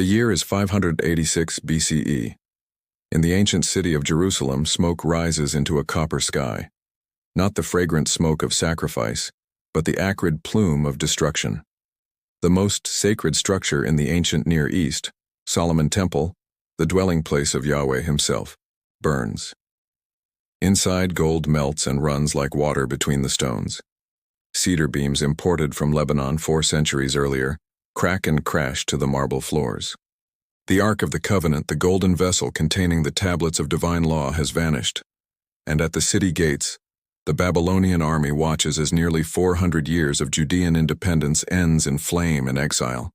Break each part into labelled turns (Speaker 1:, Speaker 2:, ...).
Speaker 1: The year is 586 BCE. In the ancient city of Jerusalem, smoke rises into a copper sky. Not the fragrant smoke of sacrifice, but the acrid plume of destruction. The most sacred structure in the ancient Near East, Solomon Temple, the dwelling place of Yahweh himself, burns. Inside, gold melts and runs like water between the stones. Cedar beams imported from Lebanon 4 centuries earlier crack and crash to the marble floors. The Ark of the Covenant, the golden vessel containing the tablets of divine law, has vanished. And at the city gates, the Babylonian army watches as nearly 400 years of Judean independence ends in flame and exile.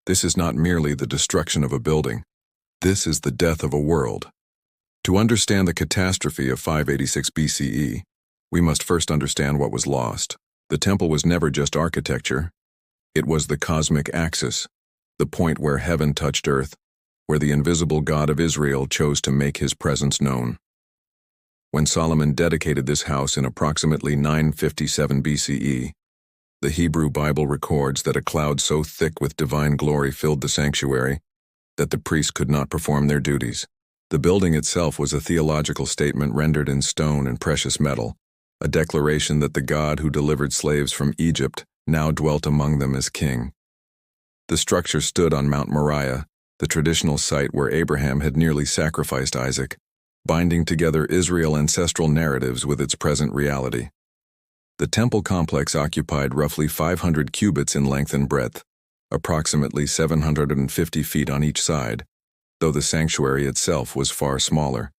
Speaker 1: This is not merely the destruction of a building. This is the death of a world. To understand the catastrophe of 586 BCE, we must first understand what was lost. The temple was never just architecture. It was the cosmic axis, the point where heaven touched earth, where the invisible God of Israel chose to make his presence known. When Solomon dedicated this house in approximately 957 BCE, the Hebrew Bible records that a cloud so thick with divine glory filled the sanctuary that the priests could not perform their duties. The building itself was a theological statement rendered in stone and precious metal, a declaration that the God who delivered slaves from Egypt now dwelt among them as king. The structure stood on Mount Moriah, the traditional site where Abraham had nearly sacrificed Isaac, binding together Israel's ancestral narratives with its present reality. The temple complex occupied roughly 500 cubits in length and breadth, approximately 750 feet on each side, though the sanctuary itself was far smaller.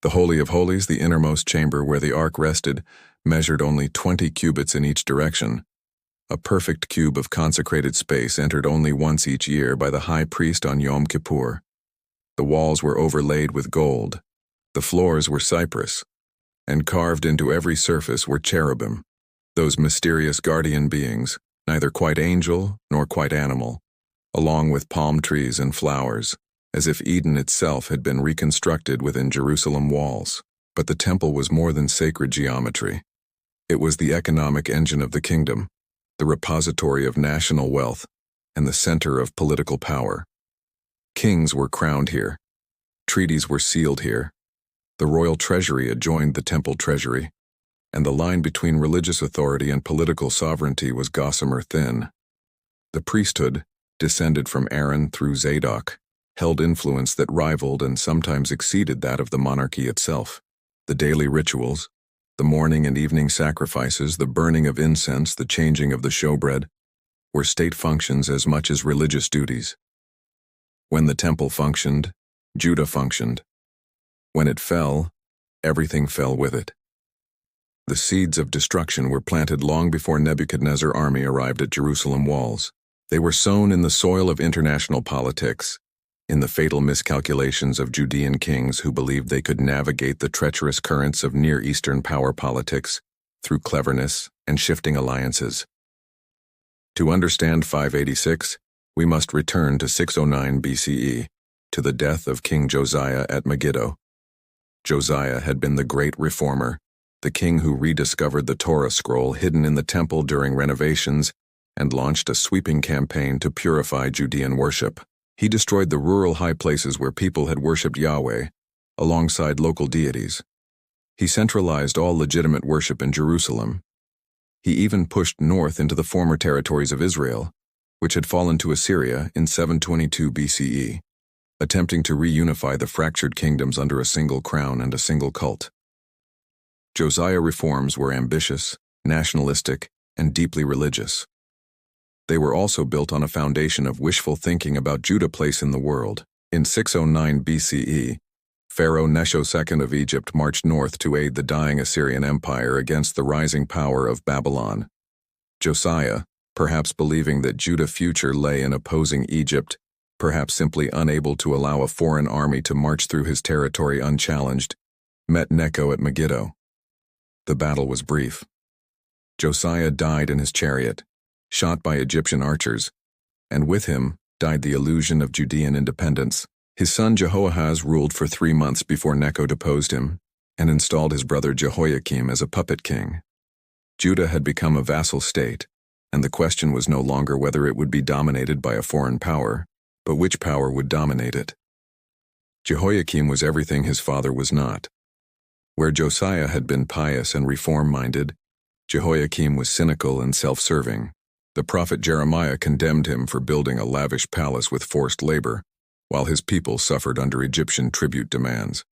Speaker 1: The Holy of Holies, the innermost chamber where the ark rested, measured only 20 cubits in each direction. A perfect cube of consecrated space entered only once each year by the high priest on Yom Kippur. The walls were overlaid with gold. The floors were cypress, and carved into every surface were cherubim, those mysterious guardian beings, neither quite angel nor quite animal, along with palm trees and flowers, as if Eden itself had been reconstructed within Jerusalem walls. But the temple was more than sacred geometry. It was the economic engine of the kingdom, the repository of national wealth, and the center of political power. Kings were crowned here. Treaties were sealed here. The royal treasury adjoined the temple treasury, and the line between religious authority and political sovereignty was gossamer thin. The priesthood, descended from Aaron through Zadok, held influence that rivaled and sometimes exceeded that of the monarchy itself. The daily rituals, the morning and evening sacrifices, the burning of incense, the changing of the showbread, were state functions as much as religious duties. When the temple functioned, Judah functioned. When it fell, everything fell with it. The seeds of destruction were planted long before Nebuchadnezzar's army arrived at Jerusalem walls. They were sown in the soil of international politics, in the fatal miscalculations of Judean kings who believed they could navigate the treacherous currents of Near Eastern power politics through cleverness and shifting alliances. To understand 586, we must return to 609 BCE, to the death of King Josiah at Megiddo. Josiah had been the great reformer, the king who rediscovered the Torah scroll hidden in the temple during renovations and launched a sweeping campaign to purify Judean worship. He destroyed the rural high places where people had worshipped Yahweh, alongside local deities. He centralized all legitimate worship in Jerusalem. He even pushed north into the former territories of Israel, which had fallen to Assyria in 722 BCE, attempting to reunify the fractured kingdoms under a single crown and a single cult. Josiah's reforms were ambitious, nationalistic, and deeply religious. They were also built on a foundation of wishful thinking about Judah's place in the world. In 609 BCE, Pharaoh Necho II of Egypt marched north to aid the dying Assyrian Empire against the rising power of Babylon. Josiah, perhaps believing that Judah's future lay in opposing Egypt, perhaps simply unable to allow a foreign army to march through his territory unchallenged, met Necho at Megiddo. The battle was brief. Josiah died in his chariot, shot by Egyptian archers, and with him died the illusion of Judean independence. His son Jehoahaz ruled for 3 months before Necho deposed him and installed his brother Jehoiakim as a puppet king. Judah had become a vassal state, and the question was no longer whether it would be dominated by a foreign power, but which power would dominate it? Jehoiakim was everything his father was not. Where Josiah had been pious and reform-minded, Jehoiakim was cynical and self-serving. The prophet Jeremiah condemned him for building a lavish palace with forced labor, while his people suffered under Egyptian tribute demands.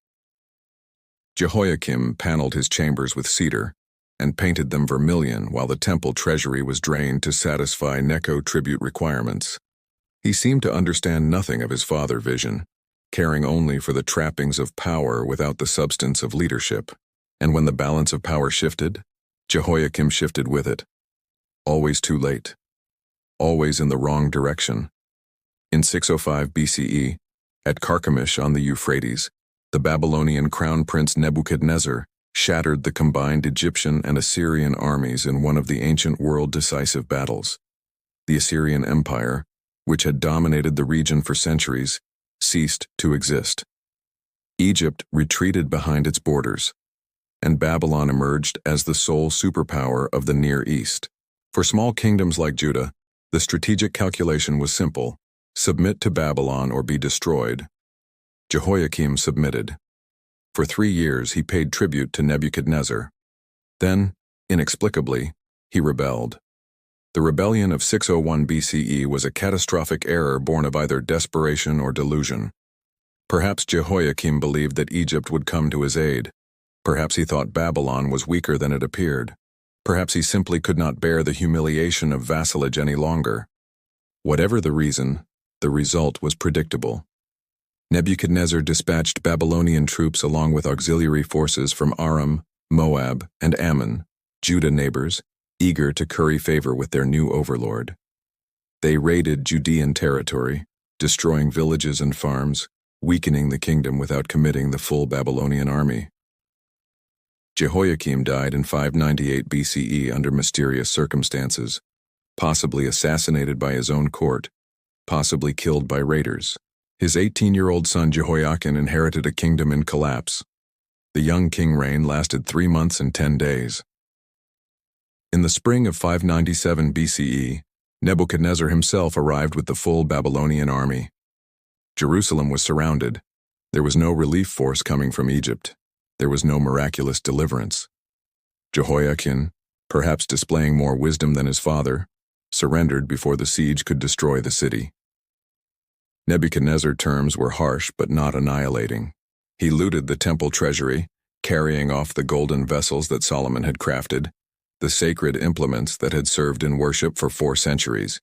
Speaker 1: Jehoiakim paneled his chambers with cedar and painted them vermilion while the temple treasury was drained to satisfy Necho tribute requirements. He seemed to understand nothing of his father's vision, caring only for the trappings of power without the substance of leadership. And when the balance of power shifted, Jehoiakim shifted with it. Always too late. Always in the wrong direction. In 605 BCE, at Carchemish on the Euphrates, the Babylonian crown prince Nebuchadnezzar shattered the combined Egyptian and Assyrian armies in one of the ancient world decisive battles. The Assyrian Empire, which had dominated the region for centuries, ceased to exist. Egypt retreated behind its borders, and Babylon emerged as the sole superpower of the Near East. For small kingdoms like Judah, the strategic calculation was simple: submit to Babylon or be destroyed. Jehoiakim submitted. For 3 years he paid tribute to Nebuchadnezzar. Then, inexplicably, he rebelled. The rebellion of 601 BCE was a catastrophic error born of either desperation or delusion. Perhaps Jehoiakim believed that Egypt would come to his aid. Perhaps he thought Babylon was weaker than it appeared. Perhaps he simply could not bear the humiliation of vassalage any longer. Whatever the reason, the result was predictable. Nebuchadnezzar dispatched Babylonian troops along with auxiliary forces from Aram, Moab, and Ammon, Judah neighbors, eager to curry favor with their new overlord. They raided Judean territory, destroying villages and farms, weakening the kingdom without committing the full Babylonian army. Jehoiakim died in 598 BCE under mysterious circumstances, possibly assassinated by his own court, possibly killed by raiders. His 18-year-old son Jehoiakim inherited a kingdom in collapse. The young king reign lasted 3 months and 10 days. In the spring of 597 BCE, Nebuchadnezzar himself arrived with the full Babylonian army. Jerusalem was surrounded. There was no relief force coming from Egypt. There was no miraculous deliverance. Jehoiakim, perhaps displaying more wisdom than his father, surrendered before the siege could destroy the city. Nebuchadnezzar's terms were harsh but not annihilating. He looted the temple treasury, carrying off the golden vessels that Solomon had crafted, the sacred implements that had served in worship for 4 centuries.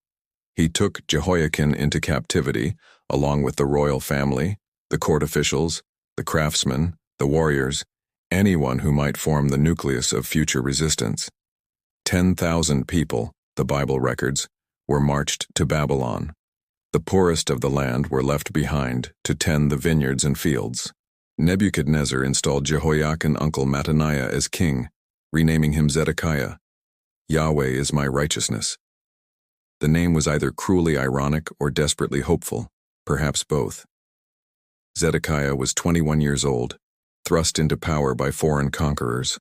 Speaker 1: He took Jehoiakim into captivity, along with the royal family, the court officials, the craftsmen, the warriors, anyone who might form the nucleus of future resistance. 10,000 people, the Bible records, were marched to Babylon. The poorest of the land were left behind to tend the vineyards and fields. Nebuchadnezzar installed Jehoiakim's uncle Mattaniah as king, renaming him Zedekiah. Yahweh is my righteousness. The name was either cruelly ironic or desperately hopeful, perhaps both. Zedekiah was 21 years old, thrust into power by foreign conquerors,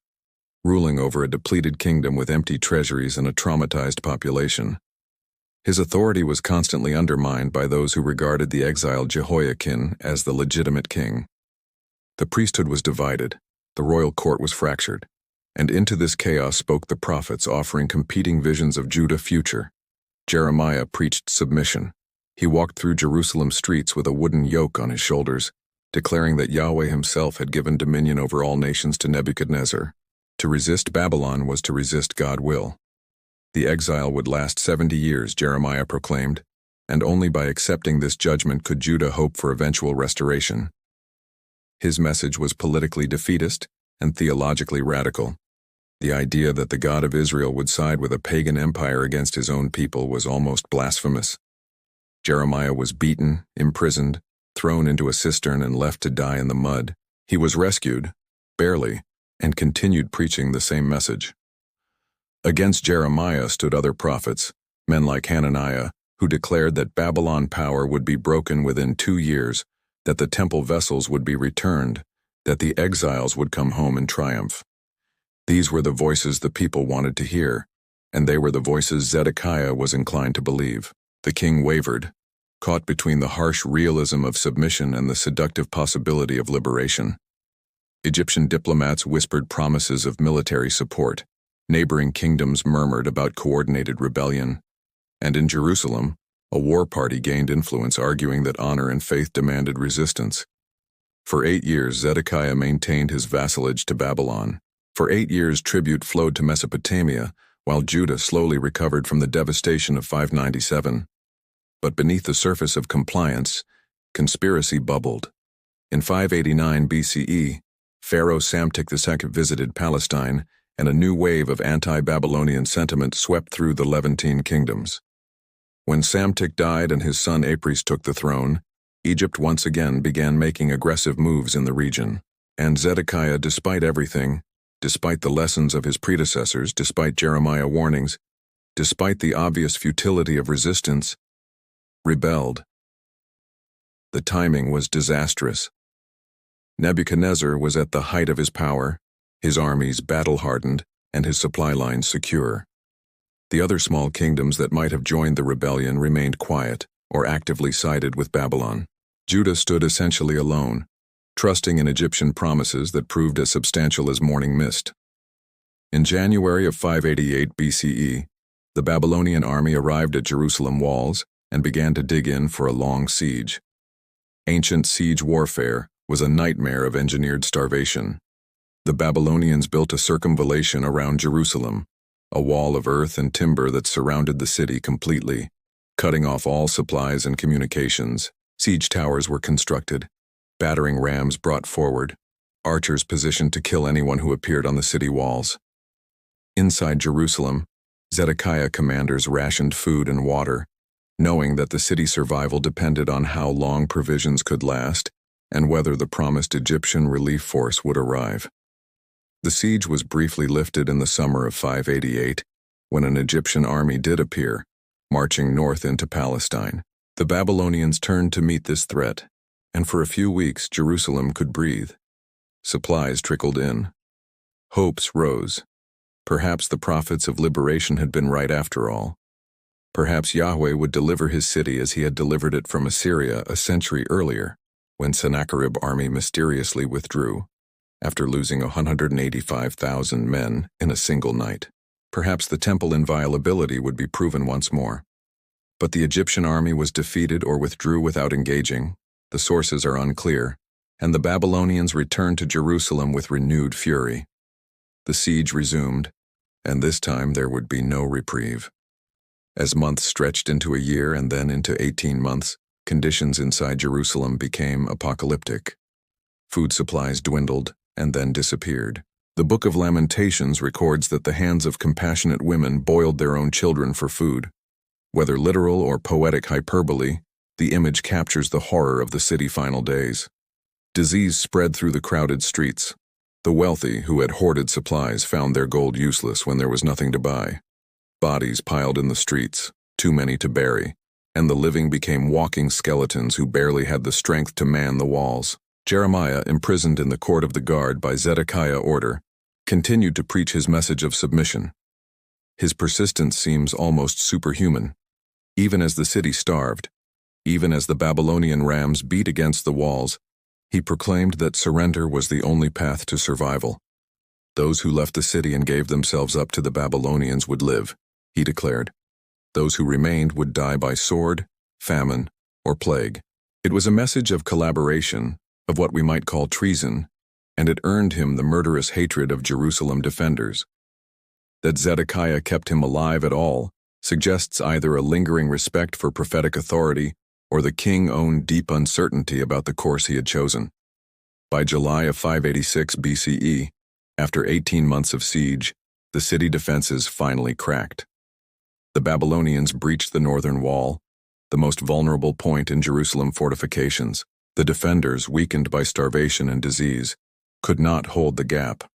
Speaker 1: ruling over a depleted kingdom with empty treasuries and a traumatized population. His authority was constantly undermined by those who regarded the exiled Jehoiakim as the legitimate king. The priesthood was divided, the royal court was fractured, and into this chaos spoke the prophets offering competing visions of Judah's future. Jeremiah preached submission. He walked through Jerusalem's streets with a wooden yoke on his shoulders, declaring that Yahweh himself had given dominion over all nations to Nebuchadnezzar. To resist Babylon was to resist God's will. The exile would last 70 years, Jeremiah proclaimed, and only by accepting this judgment could Judah hope for eventual restoration. His message was politically defeatist and theologically radical. The idea that the God of Israel would side with a pagan empire against his own people was almost blasphemous. Jeremiah was beaten, imprisoned, thrown into a cistern and left to die in the mud. He was rescued, barely, and continued preaching the same message. Against Jeremiah stood other prophets, men like Hananiah, who declared that Babylon power would be broken within 2 years, that the temple vessels would be returned, that the exiles would come home in triumph. These were the voices the people wanted to hear, and they were the voices Zedekiah was inclined to believe. The king wavered. caught between the harsh realism of submission and the seductive possibility of liberation. Egyptian diplomats whispered promises of military support. Neighboring kingdoms murmured about coordinated rebellion. And in Jerusalem, a war party gained influence, arguing that honor and faith demanded resistance. For 8 years, Zedekiah maintained his vassalage to Babylon. For 8 years, tribute flowed to Mesopotamia, while Judah slowly recovered from the devastation of 597. But beneath the surface of compliance, conspiracy bubbled. In 589 BCE, Pharaoh Psamtik II visited Palestine, and a new wave of anti-Babylonian sentiment swept through the Levantine kingdoms. When Psamtik died and his son Apries took the throne, Egypt once again began making aggressive moves in the region. And Zedekiah, despite everything, despite the lessons of his predecessors, despite Jeremiah's warnings, despite the obvious futility of resistance, rebelled. The timing was disastrous. Nebuchadnezzar was at the height of his power, his armies battle-hardened, and his supply lines secure. The other small kingdoms that might have joined the rebellion remained quiet or actively sided with Babylon. Judah stood essentially alone, trusting in Egyptian promises that proved as substantial as morning mist. In January of 588 BCE, the Babylonian army arrived at Jerusalem walls and began to dig in for a long siege. Ancient siege warfare was a nightmare of engineered starvation. The Babylonians built a circumvallation around Jerusalem, a wall of earth and timber that surrounded the city completely, cutting off all supplies and communications. Siege towers were constructed, battering rams brought forward, archers positioned to kill anyone who appeared on the city walls. Inside Jerusalem, Zedekiah commanders rationed food and water, knowing that the city's survival depended on how long provisions could last and whether the promised Egyptian relief force would arrive. The siege was briefly lifted in the summer of 588, when an Egyptian army did appear, marching north into Palestine. The Babylonians turned to meet this threat, and for a few weeks Jerusalem could breathe. Supplies trickled in. Hopes rose. Perhaps the prophets of liberation had been right after all. Perhaps Yahweh would deliver his city as he had delivered it from Assyria a century earlier, when Sennacherib's army mysteriously withdrew, after losing 185,000 men in a single night. Perhaps the temple inviolability would be proven once more. But the Egyptian army was defeated or withdrew without engaging. The sources are unclear, and the Babylonians returned to Jerusalem with renewed fury. The siege resumed, and this time there would be no reprieve. As months stretched into a year and then into 18 months, conditions inside Jerusalem became apocalyptic. Food supplies dwindled and then disappeared. The Book of Lamentations records that the hands of compassionate women boiled their own children for food. Whether literal or poetic hyperbole, the image captures the horror of the city's final days. Disease spread through the crowded streets. The wealthy who had hoarded supplies found their gold useless when there was nothing to buy. Bodies piled in the streets, too many to bury, and the living became walking skeletons who barely had the strength to man the walls. Jeremiah, imprisoned in the court of the guard by Zedekiah's order, continued to preach his message of submission. His persistence seems almost superhuman. Even as the city starved, even as the Babylonian rams beat against the walls, he proclaimed that surrender was the only path to survival. Those who left the city and gave themselves up to the Babylonians would live, he declared. Those who remained would die by sword, famine, or plague. It was a message of collaboration, of what we might call treason, and it earned him the murderous hatred of Jerusalem defenders. That Zedekiah kept him alive at all suggests either a lingering respect for prophetic authority or the king's own deep uncertainty about the course he had chosen. By July of 586 BCE, after 18 months of siege, the city defenses finally cracked. The Babylonians breached the northern wall, the most vulnerable point in Jerusalem fortifications. The defenders, weakened by starvation and disease, could not hold the gap.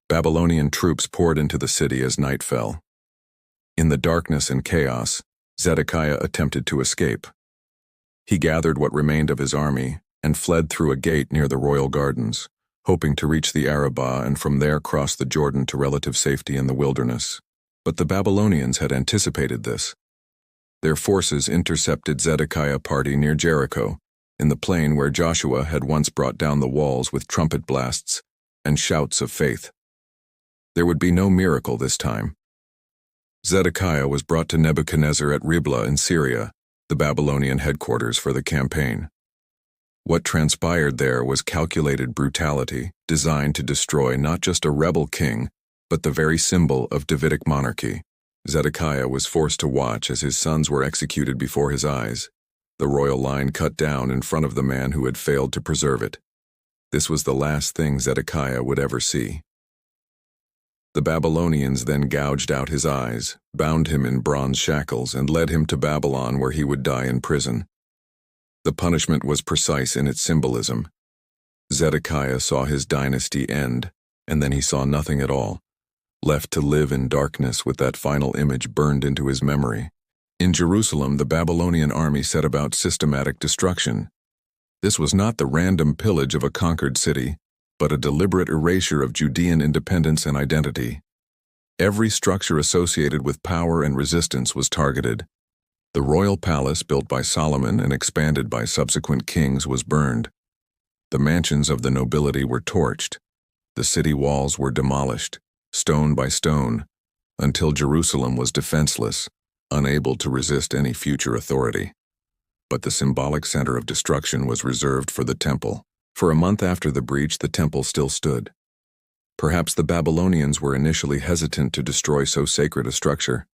Speaker 1: Babylonian troops poured into the city as night fell. In the darkness and chaos, Zedekiah attempted to escape. He gathered what remained of his army and fled through a gate near the royal gardens, hoping to reach the Arabah and from there cross the Jordan to relative safety in the wilderness. But the Babylonians had anticipated this. Their forces intercepted Zedekiah's party near Jericho, in the plain where Joshua had once brought down the walls with trumpet blasts and shouts of faith. There would be no miracle this time. Zedekiah was brought to Nebuchadnezzar at Riblah in Syria, the Babylonian headquarters for the campaign. What transpired there was calculated brutality designed to destroy not just a rebel king, but the very symbol of Davidic monarchy. Zedekiah was forced to watch as his sons were executed before his eyes, the royal line cut down in front of the man who had failed to preserve it. This was the last thing Zedekiah would ever see. The Babylonians then gouged out his eyes, bound him in bronze shackles, and led him to Babylon, where he would die in prison. The punishment was precise in its symbolism. Zedekiah saw his dynasty end, and then he saw nothing at all, left to live in darkness with that final image burned into his memory. In Jerusalem, the Babylonian army set about systematic destruction. This was not the random pillage of a conquered city, but a deliberate erasure of Judean independence and identity. Every structure associated with power and resistance was targeted. The royal palace, built by Solomon and expanded by subsequent kings, was burned. The mansions of the nobility were torched. The city walls were demolished, stone by stone, until Jerusalem was defenseless, unable to resist any future authority. But the symbolic center of destruction was reserved for the temple. For a month after the breach, the temple still stood. Perhaps the Babylonians were initially hesitant to destroy so sacred a structure.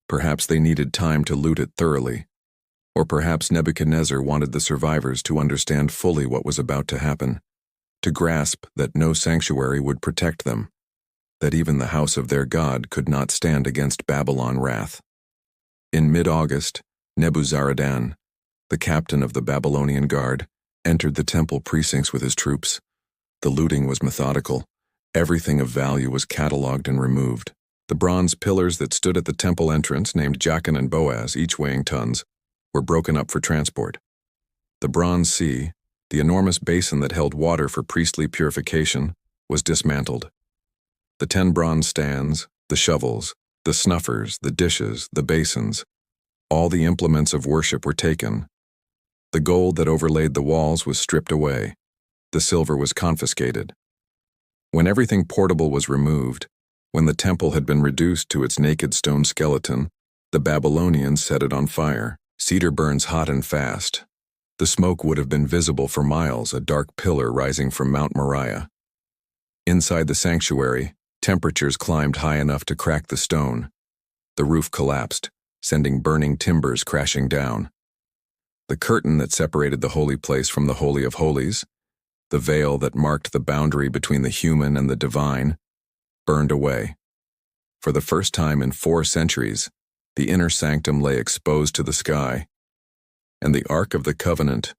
Speaker 1: Perhaps they needed time to loot it thoroughly. Or perhaps Nebuchadnezzar wanted the survivors to understand fully what was about to happen, to grasp that no sanctuary would protect them, that even the house of their God could not stand against Babylon wrath. In mid-August, Nebuzaradan, the captain of the Babylonian guard, entered the temple precincts with his troops. The looting was methodical. Everything of value was catalogued and removed. The bronze pillars that stood at the temple entrance, named Jachin and Boaz, each weighing tons, were broken up for transport. The bronze sea, the enormous basin that held water for priestly purification, was dismantled. The 10 bronze stands, the shovels, the snuffers, the dishes, the basins, all the implements of worship were taken. The gold that overlaid the walls was stripped away. The silver was confiscated. When everything portable was removed, when the temple had been reduced to its naked stone skeleton, the Babylonians set it on fire. Cedar burns hot and fast. The smoke would have been visible for miles, a dark pillar rising from Mount Moriah. Inside the sanctuary, temperatures climbed high enough to crack the stone. The roof collapsed, sending burning timbers crashing down. The curtain that separated the holy place from the Holy of Holies, the veil that marked the boundary between the human and the divine, burned away. For the first time in 4 centuries, the inner sanctum lay exposed to the sky, and the Ark of the Covenant,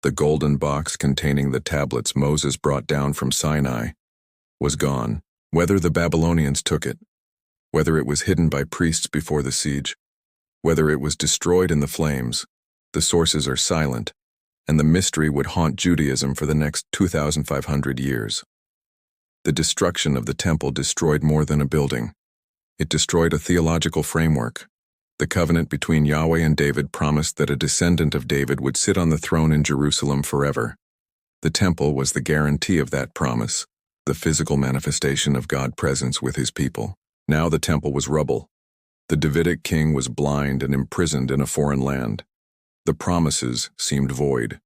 Speaker 1: the golden box containing the tablets Moses brought down from Sinai, was gone. Whether the Babylonians took it, whether it was hidden by priests before the siege, whether it was destroyed in the flames, the sources are silent, and the mystery would haunt Judaism for the next 2,500 years. The destruction of the temple destroyed more than a building. It destroyed a theological framework. The covenant between Yahweh and David promised that a descendant of David would sit on the throne in Jerusalem forever. The temple was the guarantee of that promise, the physical manifestation of God's presence with his people. Now the temple was rubble. The Davidic king was blind and imprisoned in a foreign land. The promises seemed void.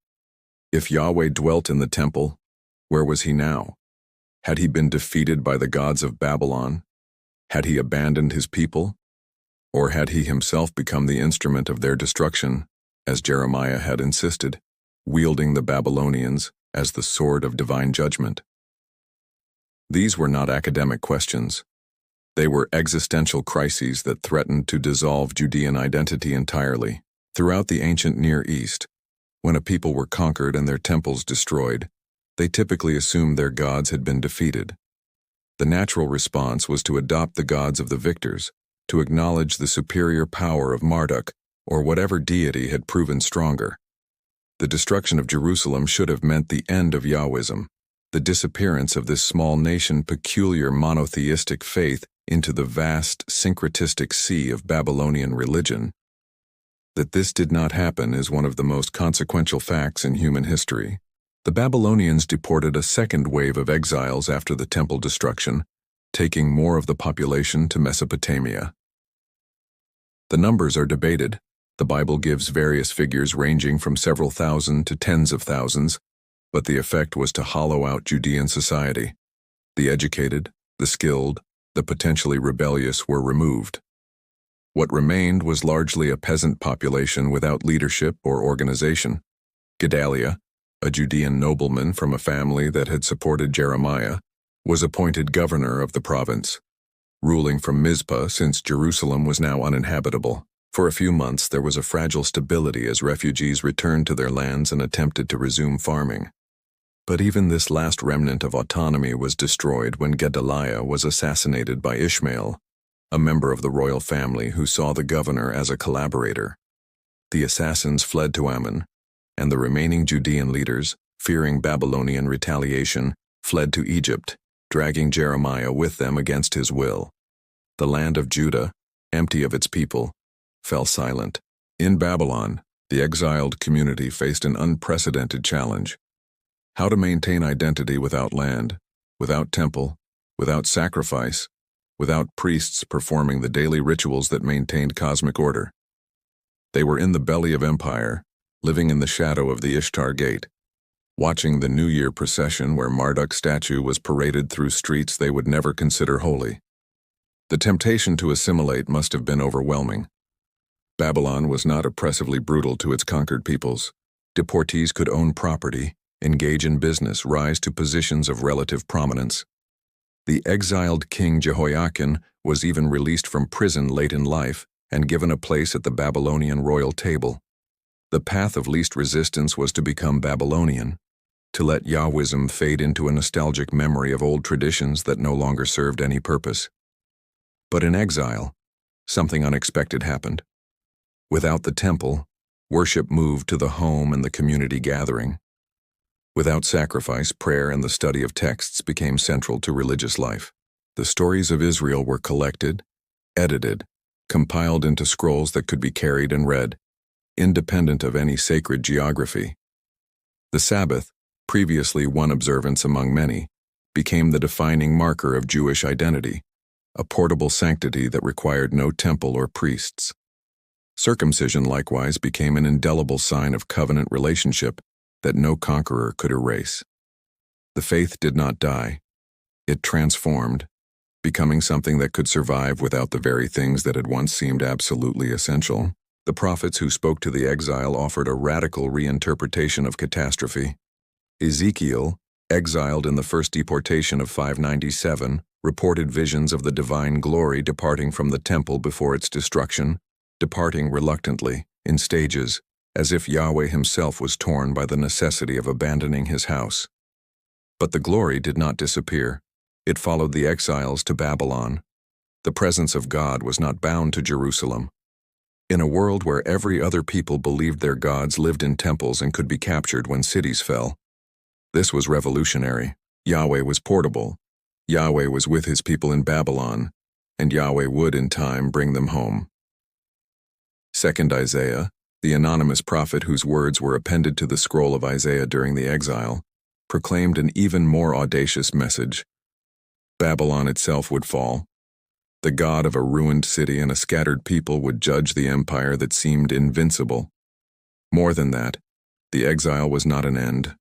Speaker 1: If Yahweh dwelt in the temple, where was he now? Had he been defeated by the gods of Babylon? Had he abandoned his people? Or had he himself become the instrument of their destruction, as Jeremiah had insisted, wielding the Babylonians as the sword of divine judgment? These were not academic questions. They were existential crises that threatened to dissolve Judean identity entirely. Throughout the ancient Near East, when a people were conquered and their temples destroyed, they typically assumed their gods had been defeated. The natural response was to adopt the gods of the victors, to acknowledge the superior power of Marduk or whatever deity had proven stronger. The destruction of Jerusalem should have meant the end of Yahwism, the disappearance of this small nation peculiar monotheistic faith into the vast syncretistic sea of Babylonian religion. That this did not happen is one of the most consequential facts in human history. The Babylonians deported a second wave of exiles after the temple destruction, taking more of the population to Mesopotamia. The numbers are debated. The Bible gives various figures ranging from several thousand to tens of thousands, but the effect was to hollow out Judean society. The educated, the skilled, the potentially rebellious were removed. What remained was largely a peasant population without leadership or organization. Gedaliah, a Judean nobleman from a family that had supported Jeremiah, was appointed governor of the province, ruling from Mizpah since Jerusalem was now uninhabitable. For a few months there was a fragile stability as refugees returned to their lands and attempted to resume farming. But even this last remnant of autonomy was destroyed when Gedaliah was assassinated by Ishmael, a member of the royal family who saw the governor as a collaborator. The assassins fled to Ammon, and the remaining Judean leaders, fearing Babylonian retaliation, fled to Egypt, dragging Jeremiah with them against his will. The land of Judah, empty of its people, fell silent. In Babylon, the exiled community faced an unprecedented challenge: how to maintain identity without land, without temple, without sacrifice, without priests performing the daily rituals that maintained cosmic order. They were in the belly of empire, living in the shadow of the Ishtar Gate, watching the New Year procession where Marduk's statue was paraded through streets they would never consider holy. The temptation to assimilate must have been overwhelming. Babylon was not oppressively brutal to its conquered peoples. Deportees could own property, engage in business, rise to positions of relative prominence. The exiled king Jehoiakim was even released from prison late in life and given a place at the Babylonian royal table. The path of least resistance was to become Babylonian, to let Yahwism fade into a nostalgic memory of old traditions that no longer served any purpose. But in exile, something unexpected happened. Without the temple, worship moved to the home and the community gathering. Without sacrifice, prayer and the study of texts became central to religious life. The stories of Israel were collected, edited, compiled into scrolls that could be carried and read, independent of any sacred geography. The Sabbath, previously one observance among many, became the defining marker of Jewish identity, a portable sanctity that required no temple or priests. Circumcision likewise became an indelible sign of covenant relationship that no conqueror could erase. The faith did not die. It transformed, becoming something that could survive without the very things that had once seemed absolutely essential. The prophets who spoke to the exile offered a radical reinterpretation of catastrophe. Ezekiel, exiled in the first deportation of 597, reported visions of the divine glory departing from the temple before its destruction, departing reluctantly, in stages, as if Yahweh himself was torn by the necessity of abandoning his house. But the glory did not disappear. It followed the exiles to Babylon. The presence of God was not bound to Jerusalem. In a world where every other people believed their gods lived in temples and could be captured when cities fell, this was revolutionary. Yahweh was portable. Yahweh was with his people in Babylon, and Yahweh would in time bring them home. 2nd Isaiah, the anonymous prophet whose words were appended to the scroll of Isaiah during the exile, proclaimed an even more audacious message. Babylon itself would fall. The God of a ruined city and a scattered people would judge the empire that seemed invincible. More than that, the exile was not an end,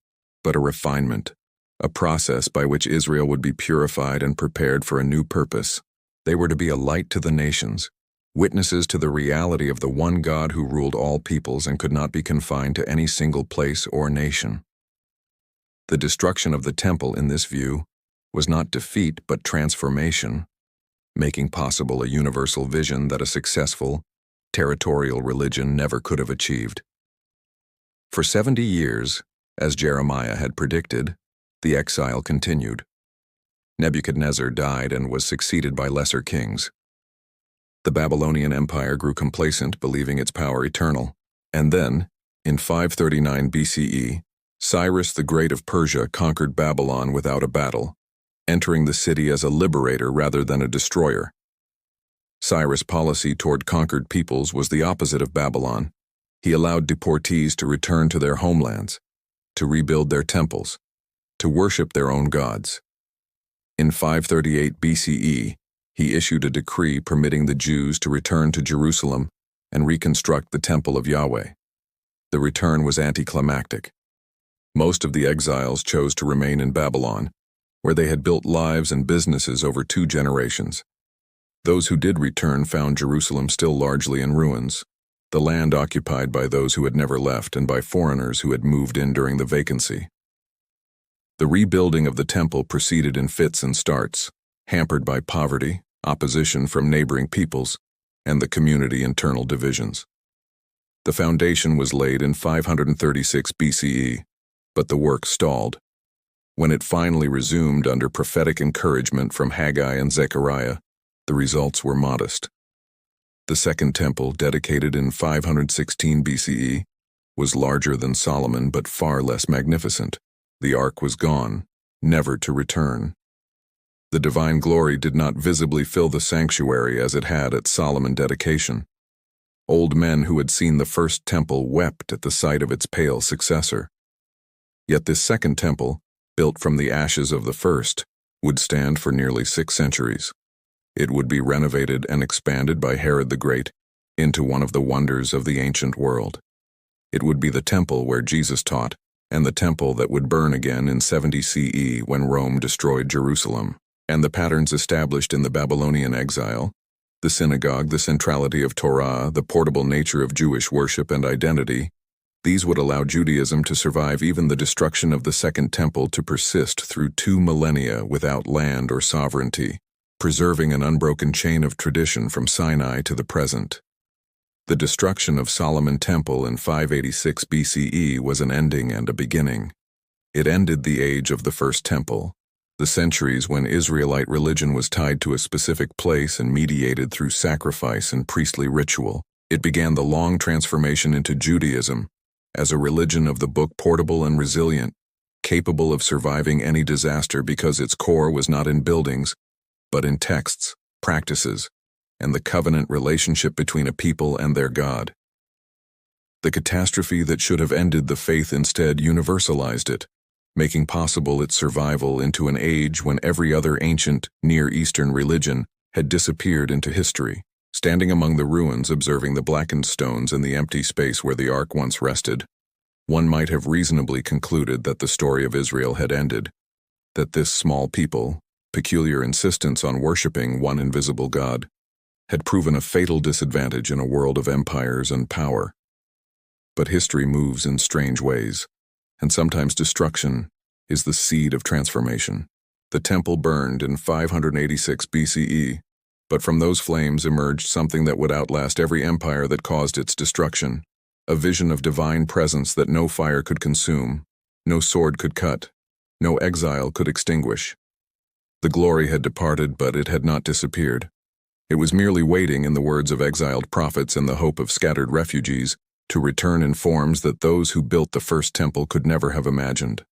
Speaker 1: but a refinement, a process by which Israel would be purified and prepared for a new purpose. They were to be a light to the nations, witnesses to the reality of the one God who ruled all peoples and could not be confined to any single place or nation. The destruction of the temple in this view was not defeat but transformation, making possible a universal vision that a successful, territorial religion never could have achieved. For 70 years, as Jeremiah had predicted, the exile continued. Nebuchadnezzar died and was succeeded by lesser kings. The Babylonian Empire grew complacent, believing its power eternal. And then, in 539 BCE, Cyrus the Great of Persia conquered Babylon without a battle, entering the city as a liberator rather than a destroyer. Cyrus' policy toward conquered peoples was the opposite of Babylon. He allowed deportees to return to their homelands, to rebuild their temples, to worship their own gods. In 538 BCE, he issued a decree permitting the Jews to return to Jerusalem and reconstruct the Temple of Yahweh. The return was anticlimactic. Most of the exiles chose to remain in Babylon, where they had built lives and businesses over 2 generations. Those who did return found Jerusalem still largely in ruins, the land occupied by those who had never left and by foreigners who had moved in during the vacancy. The rebuilding of the temple proceeded in fits and starts, hampered by poverty, opposition from neighboring peoples, and the community internal divisions. The foundation was laid in 536 BCE, but the work stalled. When it finally resumed under prophetic encouragement from Haggai and Zechariah, the results were modest. The Second Temple, dedicated in 516 BCE, was larger than Solomon but far less magnificent. The ark was gone, never to return. The divine glory did not visibly fill the sanctuary as it had at Solomon's dedication. Old men who had seen the first temple wept at the sight of its pale successor. Yet this second temple, built from the ashes of the first, would stand for nearly 6 centuries. It would be renovated and expanded by Herod the Great into one of the wonders of the ancient world. It would be the temple where Jesus taught, and the temple that would burn again in 70 CE when Rome destroyed Jerusalem, and the patterns established in the Babylonian exile, the synagogue, the centrality of Torah, the portable nature of Jewish worship and identity. These would allow Judaism to survive even the destruction of the Second Temple to persist through 2 millennia without land or sovereignty, preserving an unbroken chain of tradition from Sinai to the present. The destruction of Solomon's Temple in 586 BCE was an ending and a beginning. It ended the age of the First Temple, the centuries when Israelite religion was tied to a specific place and mediated through sacrifice and priestly ritual. It began the long transformation into Judaism, as a religion of the book, portable and resilient, capable of surviving any disaster because its core was not in buildings, but in texts, practices, and the covenant relationship between a people and their God. The catastrophe that should have ended the faith instead universalized it, making possible its survival into an age when every other ancient Near Eastern religion had disappeared into history. Standing among the ruins observing the blackened stones and the empty space where the ark once rested, one might have reasonably concluded that the story of Israel had ended, that this small people, peculiar insistence on worshiping one invisible God, had proven a fatal disadvantage in a world of empires and power. But history moves in strange ways, and sometimes destruction is the seed of transformation. The temple burned in 586 BCE, but from those flames emerged something that would outlast every empire that caused its destruction, a vision of divine presence that no fire could consume, no sword could cut, no exile could extinguish. The glory had departed, but it had not disappeared. It was merely waiting, in the words of exiled prophets and the hope of scattered refugees, to return in forms that those who built the first temple could never have imagined.